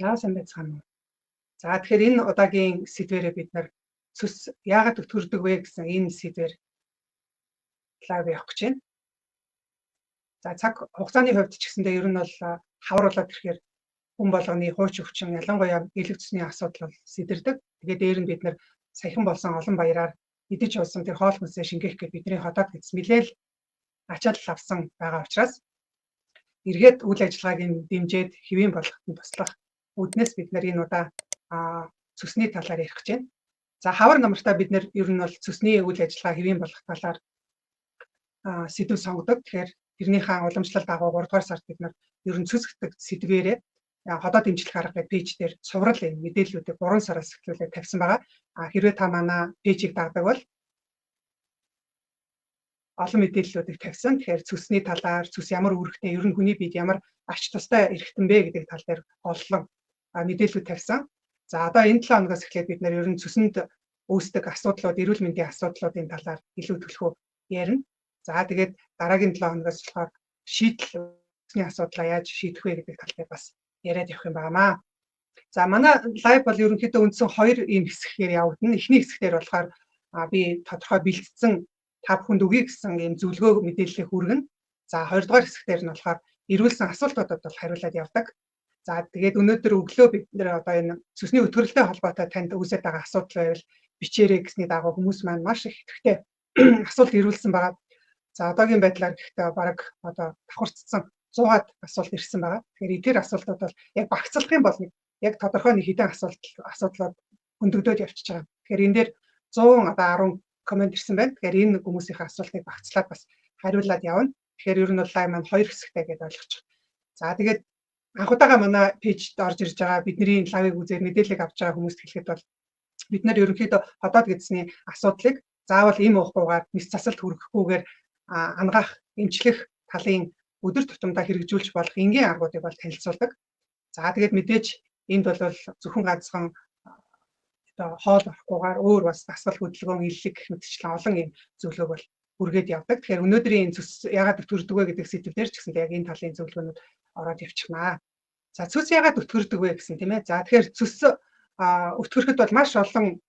За сайн байцгаана уу. За тэгэхээр энэ удаагийн сэдвээрээ бид нар цус яагаад өтгөрдөг вэ гэсэн энэ сэдвээр лайв явах гэж байна. За цаг хугацааны хувьд ч гэсэндээ ер нь бол хавруулаад ирэхээр хүн болгоны хууч өвчин ялангуяа элэг цусны асуудал бол сэтэрдэг. Тэгээд дээр нь бид нар саяхан болсон олон баяраар идэж уусан тэр хоол хүнсээ шингээх гэж бидний хотод гэс мэдээлэл ачаалал авсан байгаа учраас эргээд үйл ажиллагааг нь дэмжиж хэвийн болгоход нь туслах үүднээс бид нар энэ удаа цусны талаар ярих гэж байна. За хавар намартаа бид нар ер нь бол цусны үйл ажиллагаа хэвийн болгох талаар сэдв сонгодог. Тэгэхээр тэрнийхээ уламжлалт дагуу 3 дугаар сард бид нар ер нь цус гэдэг сэдвээрээ хотод дэмжлэх арга гэдэг пэйж дээр цуврал энэ мэдээллүүдийг 3 сараас эхлүүлээд тавьсан байгаа. Хэрвээ та манай пэйжийг дагдаг бол олон мэдээллүүдийг тавьсан. Тэгэхээр цусны талаар цус ямар үүрэгтэй, ер нь хүний биед ямар ач тустай эрхтэн бэ гэдэг тал дээр оллон мэдээлэлүүд тавьсан. За одоо энэ 7 хоногоос эхлээд бид нар ер нь цуснд үүсдэг асуудлууд, эрүүл мэндийн асуудлуудын талаар илүү төлхөө ярина. За тэгээд дараагийн 7 хоногоос болохоор шийдэл цусны асуудлаа яаж шийдэх вэ гэдэг тал дээр бас яриад явах юм байна. За манай лайв бол ерөнхийдөө үндсэн 2 ийм хэсгээр явагдана. Эхний хэсгээр болохоор би тодорхой бэлтгэсэн та бүхэнд өгье гэсэн ийм зөвлөгөө мэдээллийг хүргэнэ. За 2 дугаар хэсгээр нь болохоор эрүүлсэн асуултуудад бол хариулаад явдаг. За тэгээд өнөөдөр өглөө бид нэр одоо энэ цусны өтгөрлөлтэй холбоотой танд үүсэж байгаа асуудал байвал бичээрэй гэсний дагуу хүмүүс маань маш их хэрэгтэй асуулт ирүүлсэн байгаа. За одоогийн байдлаар гэхдээ бараг одоо давхарцсан 100-аад асуулт ирсэн байгаа. Тэгэхээр эдгээр асуултууд бол яг багцлах юм бол яг тодорхой нэг хэдэн асуудлууд хөндөгдөд явчихж байгаа. Тэгэхээр энэ дээр 100 одоо 10 комент ирсэн байна. Тэгэхээр энэ хүмүүсийн асуултыг багцлаад бас хариулаад явна. Тэгэхээр ер нь бол лайв маань 2 хэсэгтэй гэдээ ойлгочих. За тэгээд анх удаага манай пэйжд орж ирж байгаа бидний лайвыг үзээд мэдээлэл авч байгаа хүмүүст хэлэхэд бол бид нар ерөнхийдөө хотод гэдсний асуудлыг заавал им уухгүйгээр мэс засалт хүргэхгүйгээр ангаах, эмчлэх талын өдөр тутамдаа хэрэгжүүлж болох энгийн аргуудыг бол танилцуулдаг. За тэгээд мэдээж энд бол зөвхөн ганцхан одоо хоол орохгүйгээр өөр бас дасгал хөдөлгөөн иллэг гэх мэтчлэн олон юм зөвлөгөөг бол хүргээд явдаг. Тэгэхээр өнөөдрийн энэ цус яагаад өтгөрдөг вэ гэдэг сэдвээр ч гэсэн яг энэ талын зөвлөгөөнүүд ороод явчихнаа. За цус яагаад өтгөрдөг вэ гэсэн тийм ээ. За тэгэхээр цус өтгөрөхөд бол маш олон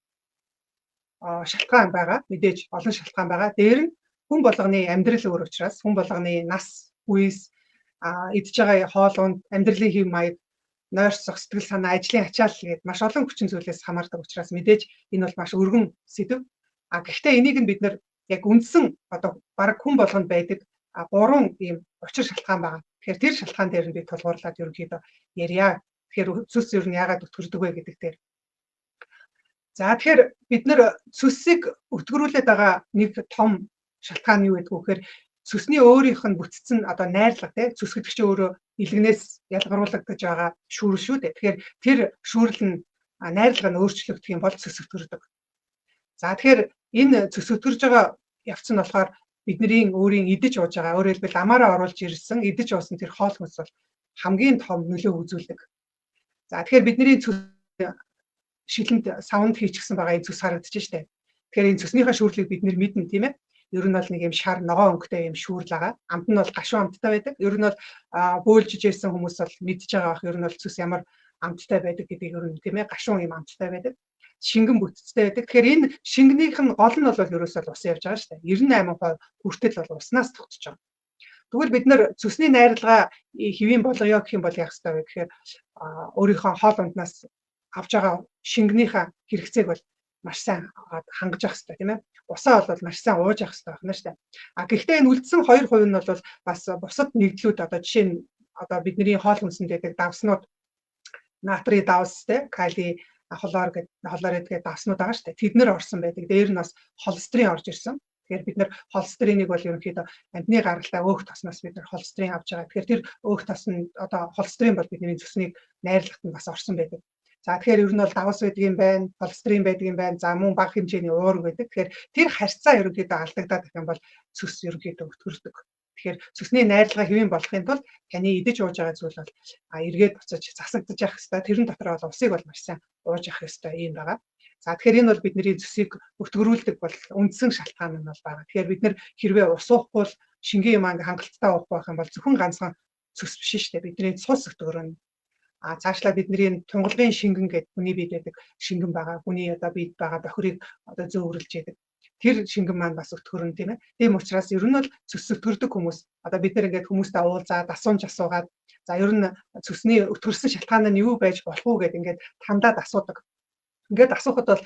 шалтгаан байгаа. Мэдээж олон шалтгаан байгаа. Дээр нь хүн болгоны амьдрал өөр учраас хүн болгоны нас, үес, идж байгаа хоол унд, амьдралын хэв маяг, нойрсох, сэтгэл санаа, ажлын ачаал гээд маш олон хүчин зүйлээс хамаардаг учраас мэдээж энэ бол маш өргөн сэдв. Гэхдээ энийг нь бид нар яг үндсэн одоо баг хүн болгонд байдаг 3 ийм учир шалтгаан байгаа. Тэгэхээр тэр шалтгаан дээр нь би тулгуурлаад ерөнхийдөө ярья. Тэгэхээр цус ер нь яагаад өтгөрдөг вэ гэдэг дээр. За тэгэхээр бид нар цусыг өтгөрүүлээд байгаа нэг том шалтгаан юу гэдэг вэ гэхээр цусны өөрийнх нь бүтцэн одоо найрлага тий цус гэдэг чинь өөрөө илгнээс ялгаруулагдаж байгаа шүүрэл шүү дээ. Тэгэхээр тэр шүүрэл нь найрлага нь өөрчлөгдөх юм бол цус өтгөрдөг. За тэгэхээр энэ цус өтгөрж байгаа явц нь болохоор бидний өөрийн идэж ууж байгаа өөрөөр хэлбэл амаараа оруулж ирсэн идэж уусан тэр хоол хүнс бол хамгийн том нөлөө үзүүлдэг. За тэгэхээр бидний цус шилэнд савнд хийчихсэн байгаа энэ цус харагдаж штэ. Тэгэхээр энэ цуснийхаа шүүрлийг бид мэднэ тийм ээ. Ер нь бол нэг юм шар ногоон өнгөтэй юм шүүрл байгаа. Амт нь бол гашуун амттай байдаг. Ер нь бол бөөлжж ирсэн хүмүүс бол мэдж байгаа бах. Ер нь бол цус ямар амттай байдаг гэдгийг ер нь тийм ээ гашуун юм амттай байдаг. Шингэн бүтцтэй байдаг. Тэгэхээр энэ шингэнийх нь гол нь бол ерөөсөө ус явж байгаа шүү дээ. 98% хүртэл бол уснаас тогтсож байгаа. Тэгвэл бид нэр цусны найрлагаа хэвийн болгоё гэх юм бол яах ёстой вэ гэхээр өөрийнхөө хоол унднаас авж байгаа шингэнийхээ хэрэгцээг бол маш сайн хангаж явах хэрэгтэй тийм ээ. Усаа бол маш сайн ууж явах хэрэгтэй байна шүү дээ. Гэхдээ энэ үлдсэн 2% нь бол бас бусад нэгдлүүд одоо жишээ нь одоо бидний хоол хүнсэнд байдаг давснууд натрий давс те кали хлор гэдэг давснууд байгаа шүү дээ. Тэднэр орсон байдаг. Дээр нь бас холестерин орж ирсэн. Тэгэхээр бид нэр холестериныг бол ерөнхийдөө амьтны гаралтай өөх тосноос бид нэр холестерин авч байгаа. Тэгэхээр тэр өөх тос нь одоо холестерин бол бидний цуснийг найрлагт нь бас орсон байдаг. За тэгэхээр ер нь бол давс байдаг юм байна, холестерин байдаг юм байна. За мөн бага хэмжээний уурга байдаг. Тэгэхээр тэр харьцаа ерөнхийдөө алдагдаад их юм бол цус ерөнхийдөө өтгөрдөг. Тэгэхээр цусны найрлагаа хэвийн болохын тулд таны идэж ууж байгаа зүйл бол эргээд буцаж засагдаж явах хэрэгтэй. Тэрэн дотор бол усыг бол маш сайн ууж явах хэрэгтэй юм байгаа. За тэгэхээр энэ бол бидний цусыг өтгөрүүлдэг бол үндсэн шалтгаан нь бол байгаа. Тэгэхээр бид нэр хэрвээ ус уухгүй бол шингийн юм хангалттай уухгүй байх юм бол зөвхөн ганцхан цус биш шүү дээ. Бидний цус өтгөрнө. цаашлаа бидний тунгалгын шингэн гэдэг хүний бид байдаг шингэн байгаа. Хүний одоо бид байгаа бохирыг одоо зөөвөрлж яадаг. Тэр шингэн маань бас өтгөрөн тийм ээ. Тийм учраас ер нь бол цөс өтгөрдөг хүмүүс одоо бид нар ингээд хүмүүстэй уулзаад асуумж асуугаад за ер нь цөсний өтгөрсөн шалтгаан нь юу байж болох уу гэдээ ингээд тандаад асуудаг. Ингээд асуухад бол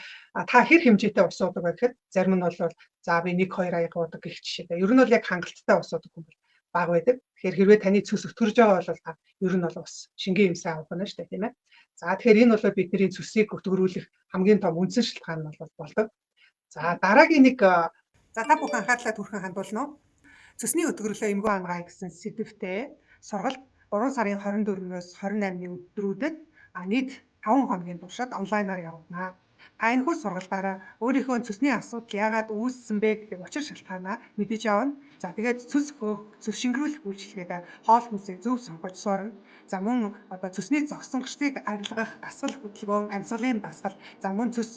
та хэр хэмжээтэй ус уудаг вэ гэхэд зарим нь бол за би 1-2 аяг уудаг гэх жишээтэй. Ер нь бол яг хангалттай ус уудаг хүн бол бага байдаг. Тэгэхээр хэрвээ таны цөс өтгөрж байгаа бол та ер нь бол ус шингэн юмсаа авах нь шүү дээ тийм ээ. За тэгэхээр энэ бол бидний цөсийг өтгөрүүлэх хамгийн том үндсэн шалтгаан нь бол болдог. За дараагийн нэг за та бүхэн анхаарлаа түрхэн хандуулна уу? Цөсний өтгөрлөө эмгүү хангай гэсэн сэдвтэй сургалт 3 сарын 24-өөс 28-ны өдрүүдэд нийт 5 хоногийн туршид онлайнаар явагдана. Энэхүү сургалтаараа өөрийнхөө цөсний асуудал яагаад үүссэн бэ гэдэг учир шалтгаанаа мэдэж авна. За тэгээд цөс шингэрүүлэх үйлчилгээгээ хоол хүнсийг зөв сонгож сурна. За мөн одоо цөсний зогсонгочдыг арилгах дасгал хөдөлгөөн, амьсгалын дасгал, за мөн цөс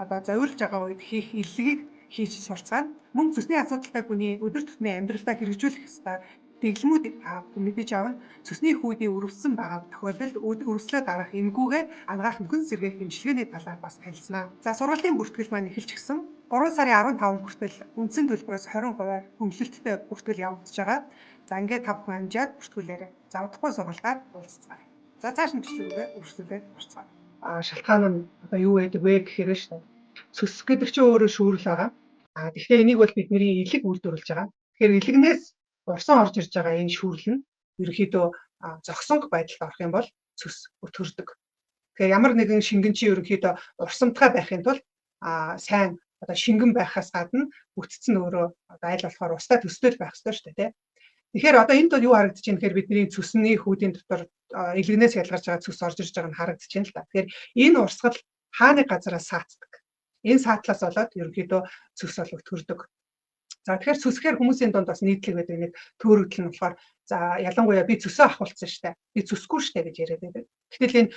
одоо зовирлж байгаа үед хийх илгэгийг хийж сурцгаана. Мөн цөсний асуудалтай хүний өдөр тутмын амьдралдаа хэрэгжүүлэх ёстой дэглэмүүд мэдэж авна. Цөсний хүүдийн өрөвсөн байгаа тохиолдолд өрөвслөө дараах эмгүүгээ ангаах нөхөн сэргээх эмчилгээний талаар бас танилцсана. За сургалтын бүртгэл маань эхэлж гисэн 3 сарын 15 хүртэл үндсэн төлбөрөөс 20% хөнгөлөлттэй бүртгэл явагдаж байгаа. За ингээд та бүхэн амжаад бүртгүүлээрэй. За удахгүй сургалтаар уулзцгаая. За цааш нь бичлэгээ үргэлжлүүлээд орцгоё. Шалтгаан нь одоо юу байдаг вэ гэхээр шүү дээ. Цөс гэдэг чинь өөрөө шүүрэл байгаа. Гэхдээ энийг бол бидний илэг үйлдвэрлэж байгаа. Тэгэхээр илэгнээс урсан орж ирж байгаа энэ шүүрэл нь ерөнхийдөө зогсонго байдалд орох юм бол цөс өтгөрдөг. Тэгэхээр ямар нэгэн шингэн чи ерөнхийдөө урсамтгай байхын тулд сайн одоо шингэн байхаас гадна бүтцэн өөрөө одоо аль болохоор устай төстэй байх ёстой шүү дээ. Тэгэхээр одоо энд бол юу харагдаж байна гэхээр бидний цөсний хүүдийн дотор илэгнээс ялгарч байгаа цөс орж ирж байгаа нь харагдаж байна л да. Тэгэхээр энэ урсгал хааны газараас саацдаг. Энэ саатлаас болоод ерөнхийдөө цөс бол өтгөрдөг. За тэгэхээр цөсгээр хүмүүсийн донд бас нийтлэг байдаг нэг төөрөгдөл нь болохоор за ялангуяа би цөсөө ахуулсан штэ. Би цөсгүй штэ гэж яриад байдаг. Гэтэл энэ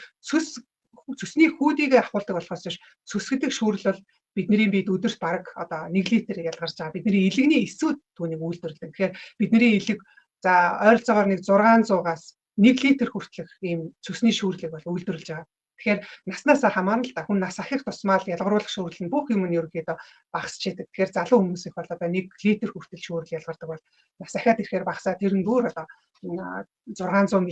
цөсний хүүдийг ахуулдаг болохоос биш цөс гэдэг шүүрэл бол бидний бид өдөрт бараг одоо 1 литр ялгарч байгаа. Бидний илэгний эсүүд түүнийг үйлдвэрлэдэг. Тэгэхээр бидний илэг за ойролцоогоор нэг 600-аас 1 литр хүртэлх ийм цөсний шүүрлийг бол үйлдвэрлэж байгаа. Тэгэхээр наснаас хамаарна л да хүн нас ахих тусмаа ялгаруулах шүүрэл нь бүх юм нь ерөөдөө багасч идэг. Тэгэхээр залуу хүмүүс их бол одоо 1 литр хүртэл шүүрэл ялгардаг бол нас ахаад ирэхээр багасаад тэр нь бүр одоо 600 мл,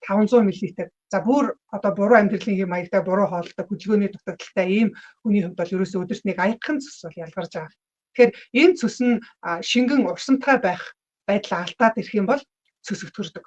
500 мл. За бүр одоо буруу амьдралын хэм маягтай буруу хоолтой хөдөлгөөний дутагдaltaй ийм хүний хувьд бол ерөөсөө өдөрт нэг аягхан цөс бол ялгарч байгаа. Тэгэхээр энэ цөс нь шингэн урсамтгай байх байдлаа алдаад ирэх юм бол цөс өтгөрдөг.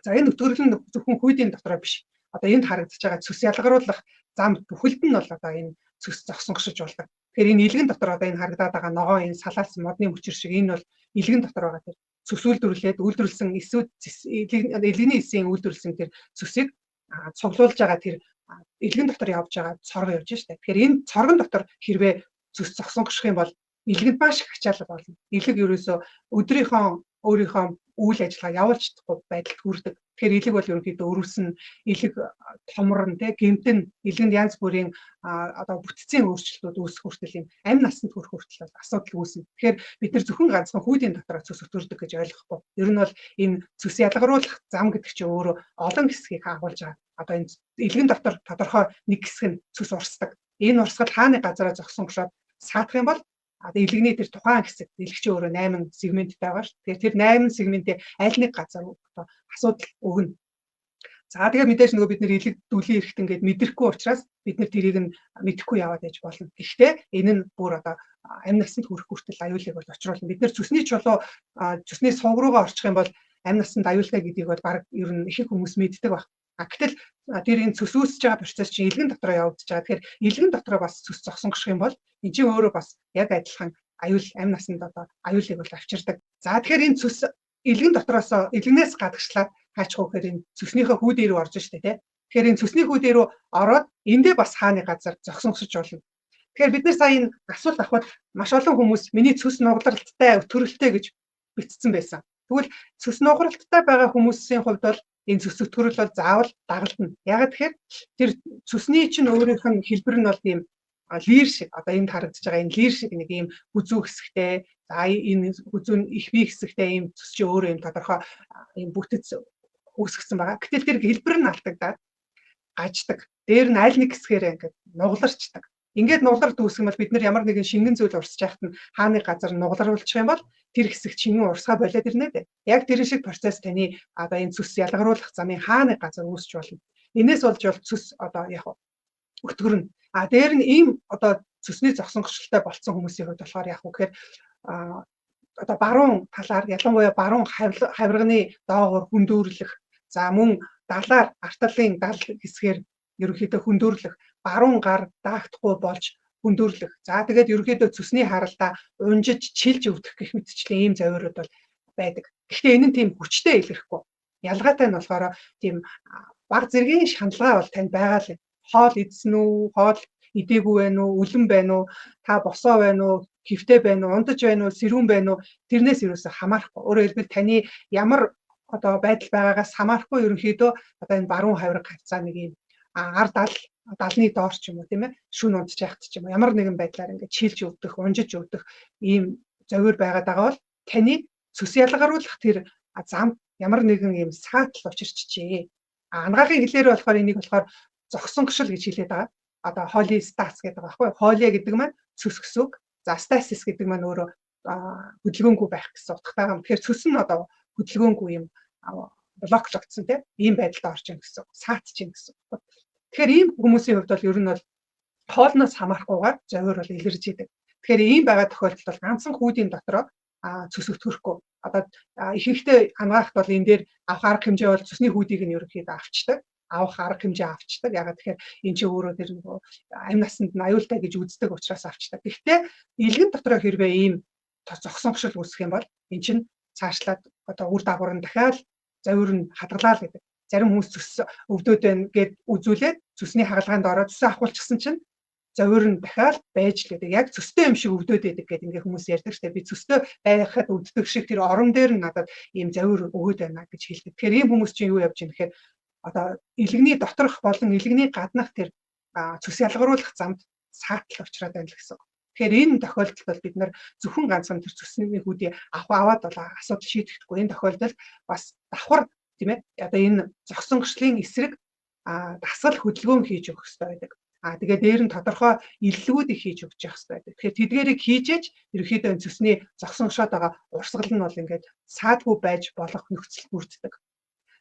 За энэ өтгөрлөл нь зөвхөн хүүдийн дотроо биш. Одоо энд харагдаж байгаа цөс ялгаруулах зам бүхэлд нь бол одоо энэ цөс зогсонгошиж болдог. Тэгэхээр энэ илгэн дотор одоо энэ харагдаад байгаа ногоон энэ салаалсан модны мөчир шиг энэ бол илгэн дотор байгаа тэр цөс үйлдвэрлсэн эсүүд илгэний эсийн үйлдвэрлсэн тэр цөсийг цуглуулж байгаа тэр илгэн дотор явж байгаа цорго явж штэ. Тэгэхээр энэ цоргон дотор хэрвээ цөс зогсонгоших юм бол илгэнд маш их ачаалал болно. Илэг ерөөсөө өөрийнхөө үйл ажиллагаа явуулж чадахгүй байдалд хүрдэг. Тэгэхээр илэг бол ерөнхийдөө өрөвсөн илэг томрон гэмтэн илгэнд янз бүрийн одоо бүтцийн өөрчлөлтүүд үүсэх хүртэл юм амь насанд хүрэх хүртэл асуудал үүснэ. Тэгэхээр бид нар зөвхөн ганцхан хүүдийн дотор цөс өтгөрдөг гэж ойлгохгүй. Ер нь бол энэ цөс ялгаруулах зам гэдэг чинь өөрөө олон хэсгийг агуулж байгаа. Одоо энэ илгэн дотор тодорхой нэг хэсэг нь цөс урсдаг. Энэ урсгал хааны газараа зогсонгошоод саадах юм бол илэгний тэр тухайн хэсэг илэгч өөрөө 8 сегменттэй байгаа шүү. Тэгэхээр тэр 8 сегментээ аль нэг газар асуудал өгнө. За тэгээ мэдээж нөгөө бид нэр илэг дүүлийн эрэхт ингээд мэдрэхгүй учраас бид нар тэрийг нь мэдэхгүй яваад байж болно. Гэхдээ энэ нь бүр одоо амь насанд хүрэх хүртэл аюулыг бол очруулна. Бид нар цөсний чулуу цөсний сувг руугаа орчих юм бол амь насанд аюултай гэдгийг бол баг ер нь их хүмүүс мэддэг баг. Гэтэл тэр энэ цөс үүсэж байгаа процесс чинь илгэн дотроо явагдаж байгаа. Тэгэхээр илгэн дотроо бас цөс зогсонгоших юм бол энэ чинь өөрөө бас яг адилхан аюул амь насанд одоо аюулыг бол авчирдаг. За тэгэхээр энэ цөс илгэн дотроос илгнээс гадагшлаад хаачих гэхээр энэ цөснийхөө хүүдээ рүү орж штэ тий. Тэгэхээр энэ цөсний хүүдээ рүү ороод эндээ бас хааны газар зогсонгосож болно. Тэгэхээр бид нар сая энэ асуулт авахд маш олон хүмүүс миний цөс нугалалттай өтгөрөлттэй гэж бичсэн байсан. Тэгвэл цөс нугалалттай байгаа хүмүүсийн хувьд бол энэ цөс өтгөрөл бол заавал дагалдана. Яг тэгэхээр тэр цөсний чинь өөрийнх нь хэлбэр нь бол тийм лир шиг одоо энд харагдаж байгаа энэ лир шиг нэг ийм хүзүү хэсэгтэй за энэ хүзүү нь их бие хэсэгтэй ийм цөс чи өөрөө ийм тодорхой ийм бүтэц үүсгэсэн байгаа. Гэтэл тэр хэлбэр нь алдагдаад гаждаг. Дээр нь аль нэг хэсгээрээ ингээд нугаларчдаг. Ингээд нугалар дүүсгэх юм бол бид нар ямар нэгэн шингэн зүйл урсж яхад нь хааны газар нугалруулчих юм бол тэр хэсэг чингэн урсгаа болоод ирнэ дээ. Яг тэр шиг процесс таны одоо энэ цус ялгаруулах замын хааны газар үүсч болно. Энээс болж бол цус одоо яг өтгөрнө. Дээр нь ийм одоо цусны зогсонгочлолтой болцсон хүмүүсийн хувьд болохоор яг үгээр одоо баруун талаар ялангуяа баруун хавирганы доогоор хүндүүрлэх, за мөн далаар арталын дал хэсгээр ерөнхийдөө хүндүүрлэх, баруун гар даагдахгүй болж хүндүүрлэх. За тэгээд ерөнхийдөө цусны харалдаа унжиж чилж өвдөх гэх мэтчлэн ийм завирууд бол байдаг. Гэхдээ энэ нь тийм хүчтэй илэрхгүй. Ялгаатай нь болохоор тийм баг зэргийн шаналгаа бол танд байгаа л. Хоол идсэн үү, хоол идээгүй байна уу, үлэн байна уу, та босоо байна уу, хөвтэй байна уу, ундаж байна уу, сэрүүн байна уу, тэрнээс юусоо хамаарахгүй. Өөрөөр хэлбэл таны ямар одоо байдал байгаагаас хамаарахгүй ерөнхийдөө одоо энэ баруун хавирга хавцаа нэг юм ар далны доор ч юм уу тийм ээ, шүн унтж яхад ч юм уу ямар нэгэн байдлаар ингээд чилж өвдөх, унжиж өвдөх ийм завир байгаад байгаа бол таны цус ялгаруулах тэр зам ямар нэгэн ийм саатал учирчжээ. Ангаахын хэлээр болохоор энийг болохоор зогсонгошил гэж хэлээд байгаа. Одоо холистац гэдэг байгаа байхгүй. Холиа гэдэг маань цус гэсэн үг. За стасис гэдэг маань өөрөө хөдөлгөөнгүй байх гэсэн утгатай юм. Тэгэхээр цус нь одоо хөдөлгөөнгүй юм блоклогдсон тийм ийм байдалд орж ийн гэсэн. Саатч ийн гэсэн. Тэгэхээр ийм хүмүүсийн хувьд бол ер нь бол хоолноос хамаарахгүйгээр завир бол илэрж идэг. Тэгэхээр ийм байгаа тохиолдолд бол ганцхан хүүдийн дотроо цус өтгөхгүй. Одоо ихэнхдээ хангахт бол энэ дээр авах арга хэмжээ бол цусны хүүдийг нь ерөнхийдөө авчдаг. Авах арга хэмжээ авчдаг. Ягаад тэгэхээр энэ чинь өөрөө тэр нөгөө амь насанд нь аюултай гэж үздэг учраас авчдаг. Гэхдээ илгэн дотроо хэрвээ ийм зогсонгошил үүсэх юм бол эн чинь цаашлаад одоо үр дагавар нь дахиад завир нь хадгалаа л гэдэг. Зарим хүмүүс цус өвдөд байна гэд үзүүлээд цусны хагалгаанд ороод цус авахулчихсан чинь завир нь дахиад байж л гэдэг. Яг цустэй юм шиг өвдөд байдаг гэдэг ингээ хүмүүс ярьдаг шүү дээ. Би цустэй байхад өвддөг шиг тэр орон дээр нь надад ийм завир өгөөд байна гэж хэлдэг. Тэгэхээр ийм хүмүүс чинь юу явж ийм гэхээр одоо илгэний доторх болон илгэний гаднах тэр цус ялгаруулах замд саатал учраад байна л гэсэн. Тэгэхээр энэ тохиолдолд бол бид нар зөвхөн ганцхан тэр цусны хүүдийг аваад бол асуудал шийдэхгүй. Энэ тохиолдолд бас давхар тийм ээ. Одоо энэ зогсонгочлын эсрэг дасгал хөдөлгөөн хийж өгөх хэрэгтэй байдаг. Тэгээд дээр нь тодорхой илэлгүүдийг хийж өгч явах хэрэгтэй байдаг. Тэгэхээр тэдгээрийг хийжээж ерөөхдөө цусны зогсонгошоод байгаа урсгал нь бол ингээд саадгүй байж болох нөхцөл бүрддэг.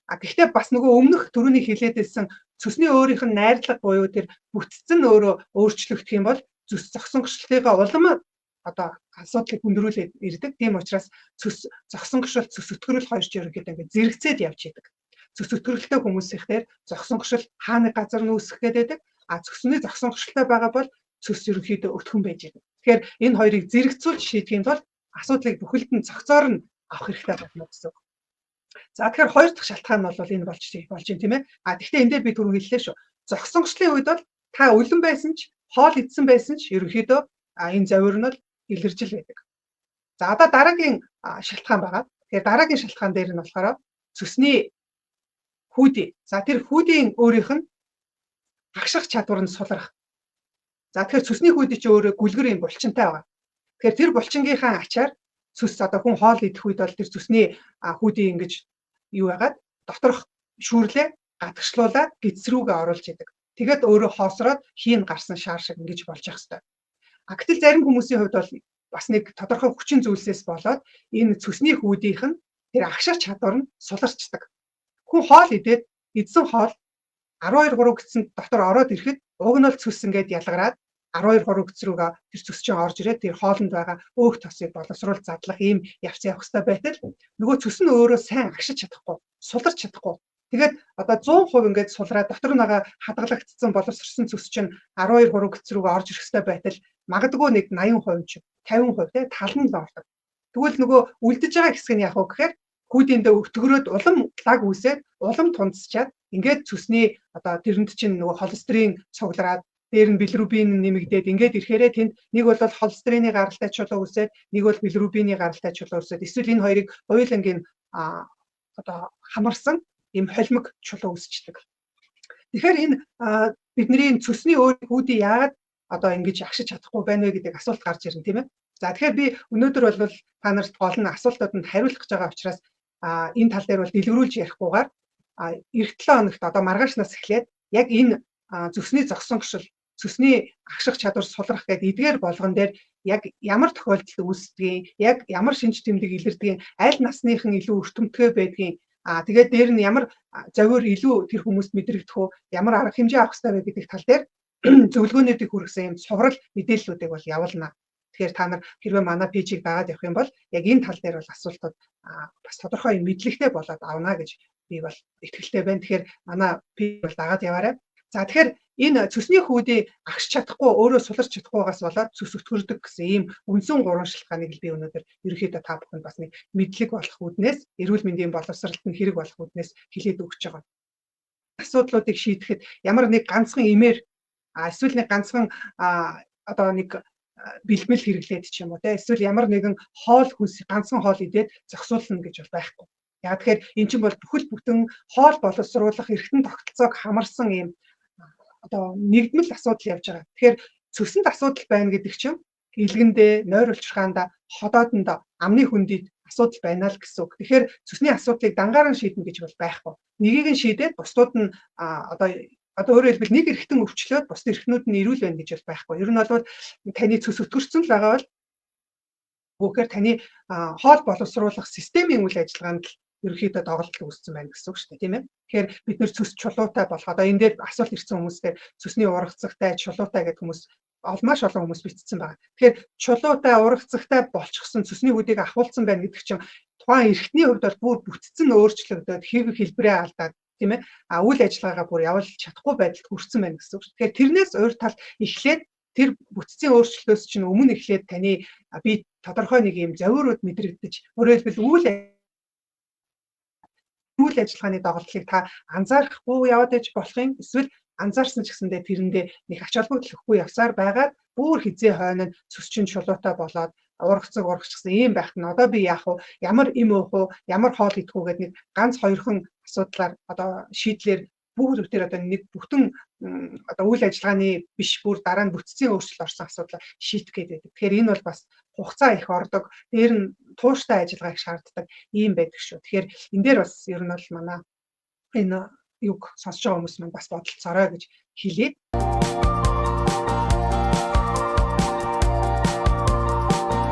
Гэхдээ бас нөгөө өмнөх түрүүний хэлээдсэн цусны өөрийнх нь найрлага буюу тэр бүтцэн өөрөө өөрчлөгдөх юм бол цус зогсонгочлтойгоо улам одоо асуудлыг хүндрүүлээд ирдэг. Тийм учраас цус зогсонгошол цус өтгөрөл хоёр ч ерөнхийдөө ингээд зэрэгцээд явж идэг. Цус өтгөрөлтэй хүмүүсийнхээр зогсонгошол хааны газар нүүсгэх гэдэг. Цусны зогсонгошолтой байгаа бол цус ерөнхийдөө өтгөн байж идэг. Тэгэхээр энэ хоёрыг зэрэгцүүлж шийдэх юм бол асуудлыг бүхэлд нь цогцоор нь авах хэрэгтэй болно гэсэн үг. За тэгэхээр хоёр дахь шалтгаан нь бол энэ болж юм тийм ээ. Гэхдээ энэ дээр би түрүү хэллээ шүү. Зогсонгочлын үед бол та өлөн байсан ч хоол идсэн байсан ч ерөнхийдөө энэ завир нь бол илэржил байдаг. За одоо дараагийн шалтгаан байгаа. Тэгэхээр дараагийн шалтгаан дээр нь болохоор цусны хүүдий. За тэр хүүдийн өөрийнх нь хагших чадвар нь сулрах. За тэгэхээр цусны хүүдий чи өөрөө гүлгэр юм булчинтай байгаа. Тэгэхээр тэр булчингийнхаа ачаар цус одоо хүн хоол идэх үед бол тэр цусны хүүдий ингэж юу яагаад доторх шүүрлээ гадагшлуулаад гидсрүүгээ оруулж идэг. Тэгээд өөрөө хоосроод хийн гарсан шаар шиг ингэж болж явах хэрэгтэй. Гэтэл зарим хүмүүсийн хувьд бол бас нэг тодорхой хүчин зүйлсээс болоод энэ цусны хүүдийнх нь тэр агших чадвар нь суларчдаг. Хүн хоол идээд эдсэн хоол 12-3 гисэнд дотор ороод ирэхэд уг нь бол цус ингээд ялгараад 12-3 гис рүүгээ тэр цус чинь орж ирээд тэр хоолнд байгаа өөх тосыг боловсруулж задлах ийм явц явах хэрэгтэй байтал нөгөө цус нь өөрөө сайн агшиж чадахгүй, суларч чадахгүй. Тэгээд одоо 100% ингээд сулраад дотор нь байгаа хадгалагдсан боловсрсон цус чинь 12-3 гис рүүгээ орж ирэх хэрэгтэй байтал магадгүй нэг 80% ч 50% те тал нь л ордог. Тэгвэл нөгөө үлдэж байгаа хэсэг нь яах вэ гэхээр хүүдиндээ өтгөрөөд улам лаг үсээд улам тунцчаад ингээд цусны одоо тэрэнд чинь нөгөө холестерин цуглараад дээр нь билирубин нэмэгдээд ингээд ирэхээрээ тэнд нэг бол холестерины гаралтай чулуу үсээд нэг бол билирубины гаралтай чулуу үсээд эсвэл энэ хоёрыг хоёулангийн одоо хамарсан ийм холимог чулуу үсчдэг. Тэгэхээр энэ бидний цусны хүүдий яагаад одоо ингэж агшиж чадахгүй байна вэ гэдэг асуулт гарч ирнэ тийм ээ. За тэгэхээр би өнөөдөр бол та нарт гол нь асуултууданд хариулах гэж байгаа учраас энэ тал дээр бол дэлгэрүүлж ярихгүйгээр эх 7 хоногт одоо маргаашнаас эхлээд яг энэ зүсний зогсон гшил, зүсний агших чадвар сулрах гэдэг эдгээр болгон дээр яг ямар тохиолдолд үүсдгийг, яг ямар шинж тэмдэг илэрдгийг, аль насныхан илүү өртөмтгөө байдгийг, тэгээд дээр нь ямар завиар илүү тэр хүмүүст мэдрэгдэх үү, ямар арга хэмжээ авах хэрэгтэй вэ гэдэг тал дээр зөвлөгөөнүүдийг хүргэсэн юм цуврал мэдээллүүдийг бол явуулна. Тэгэхээр та нар хэрвээ манай пэйжийг дагаад явах юм бол яг энэ тал дээр бол асуултууд бас тодорхой мэдлэгтэй болоод авна гэж би бол итгэлтэй байна. Тэгэхээр манай пэйж бол дагаад яваарай. За тэгэхээр энэ цөсний хүүдийг агш чадахгүй, өөрөө суларч чадахгүйгаас болоод цөс өтгөрдөг гэсэн ийм үндсэн 3 шалтгааныг би өнөөдөр ерөнхийдөө та бүхэнд бас нэг мэдлэг болох үүднээс, эрүүл мэндийн боловсролт нь хэрэг болох үүднээс хэлээд өгч байгаа. Асуудлуудыг шийдэхэд ямар нэг ганцхан имээр эсвэл нэг ганцхан одоо нэг бэлтгэл хэрэглээд ч юм уу те, эсвэл ямар нэгэн хоол хүнс ганцхан хоол идээд зогсуулна гэж бол байхгүй. Яг тэгэхээр эн чинь бол бүхэл бүтэн хоол боловсруулах эрхтэн тогтолцоог хамарсан ийм одоо нэгдмэл асуудал явж байгаа. Тэгэхээр цөсөнд асуудал байна гэдэг чинь илгэндээ, нойр улчирхаанда, ходоодонд, амны хүндийд асуудал байна л гэсэн үг. Тэгэхээр цөсний асуудлыг дангаараа шийднэ гэж бол байхгүй. Нэгийг нь шийдээд бусдууд нь одоо өөрөөр хэлбэл нэг эрхтэн өвчлөөд бусд эрхтнүүд нь эрүүл байна гэж бол байхгүй. Ер нь бол таны цөс өтгөрцөн л байгаа бол бүхээр таны хоол боловсруулах системийн үйл ажиллагаанд ерөнхийдөө доголдол үүссэн байна гэсэн үг шүү дээ, тийм ээ. Тэгэхээр бид нэр цөс чулуутай болох одоо энэ дээр асуулт ирсэн хүмүүстээр цөсний ургацагтай, чулуутай гэдэг хүмүүс маш олон хүмүүс бичсэн байгаа. Тэгэхээр чулуутай, ургацагтай болчихсон цөсний хүүдийг ахуулсан байна гэдэг чинь тухайн эрхтний хувьд бол бүр бүтцэн өөрчлөгдөд хэв хэлбэрээ алдаад, тийм ээ. Үйл ажиллагаагаа бүр явуулж чадахгүй байдалд хүрсэн байна гэсэн үг. Тэгэхээр тэрнээс өөр тал эхлээд тэр бүтцийн өөрчлөлтөөс чинь өмнө эхлээд таны би тодорхой нэг юм завиурууд мэдрэгдэж, өөрөөр хэлбэл үйл ажиллагааны доголдлыг та анзаарахгүй яваад иж болох юм. Эсвэл анзаарсан ч гэсэндээ тэрэндээ нэг ач холбогдол өгөхгүй явсаар байгаад бүр хизээ хойно цөсчин чулуутай болоод ургацсан ийм байхад нь одоо би яах вэ? Ямар им уух вэ? Ямар хоол идэх үү гэдэг нэг ганц хоёрхан асуудлаар одоо шийдлэр бүгд төр одоо нэг бүтэн одоо үйл ажиллагааны биш бүр дараа нь бүтцийн өөрчлөлт орсон асуудлаа шийдэх гэдэг. Тэгэхээр энэ бол бас хугацаа их ордог, дээр нь тууштай ажиллагааг шаарддаг ийм байдаг шүү. Тэгэхээр энэ дээр бас ер нь бол манай энэ юг сонсож байгаа хүмүүс маань бас бодолцоорой гэж хэлээд